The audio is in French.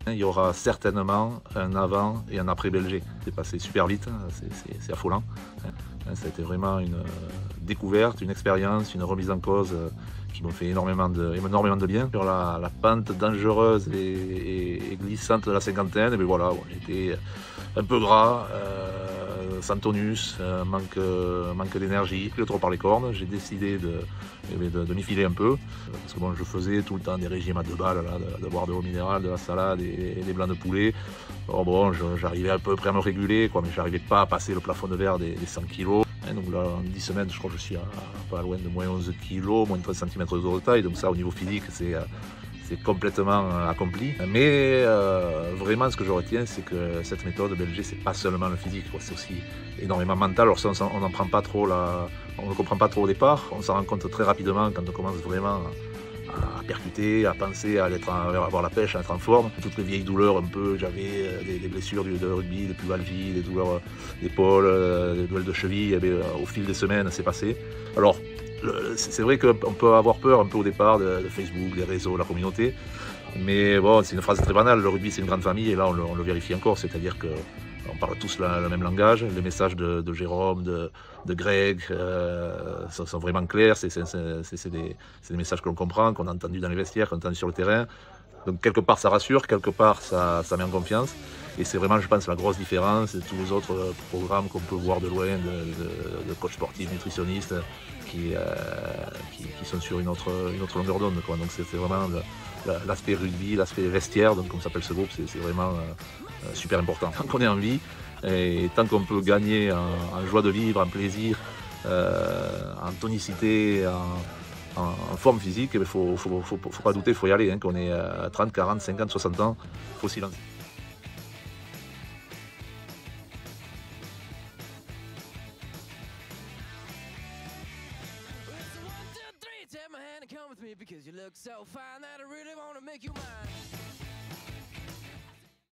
Il y aura certainement un avant et un après Belger. C'est passé super vite, c'est affolant. Ça a été vraiment une découverte, une expérience, une remise en cause qui m'ont fait énormément de bien. Sur la pente dangereuse et glissante de la cinquantaine, mais voilà, j'étais un peu gras, sans tonus, manque d'énergie, plus trop par les cornes. J'ai décidé de m'y filer un peu, parce que bon, je faisais tout le temps des régimes à 2 balles, là, de boire de l'eau minérale, de la salade et des blancs de poulet. Alors bon, j'arrivais à peu près à me réguler, quoi, mais j'arrivais pas à passer le plafond de verre des 100 kilos. Donc là, en 10 semaines, je crois que je suis pas loin de moins 11 kilos, moins de 13 cm de taille. Donc ça, au niveau physique, c'est complètement accompli. Mais vraiment, ce que je retiens, c'est que cette méthode Belger, c'est pas seulement le physique, c'est aussi énormément mental. Alors ça, on n'en prend pas trop on ne comprend pas trop au départ. On s'en rend compte très rapidement quand on commence vraiment à percuter, à penser, à avoir la pêche, à être en forme. Toutes les vieilles douleurs un peu, j'avais des blessures de rugby, des pubalgies, des douleurs d'épaule, des douleurs de cheville. Et bien, au fil des semaines, c'est passé. Alors, c'est vrai qu'on peut avoir peur un peu au départ de Facebook, des réseaux, la communauté. Mais bon, c'est une phrase très banale, le rugby c'est une grande famille et là on le vérifie encore, c'est-à-dire que on parle tous le même langage, les messages de Jérôme, de Greg sont vraiment clairs, c'est des messages que l'on comprend, qu'on a entendus dans les vestiaires, qu'on a entendus sur le terrain. Donc quelque part ça rassure, quelque part ça met en confiance. Et c'est vraiment, je pense, la grosse différence de tous les autres programmes qu'on peut voir de loin, de coachs sportifs, nutritionnistes, qui sont sur une autre longueur d'onde. Donc c'est vraiment l'aspect rugby, l'aspect vestiaire, donc comme s'appelle ce groupe, c'est vraiment super important. Tant qu'on est en vie, et tant qu'on peut gagner en joie de vivre, en plaisir, en tonicité, en forme physique, il ne faut pas douter, il faut y aller. Qu'on ait 30, 40, 50, 60 ans, il faut s'y lancer. Take my hand and come with me because you look so fine that I really want to make you mine.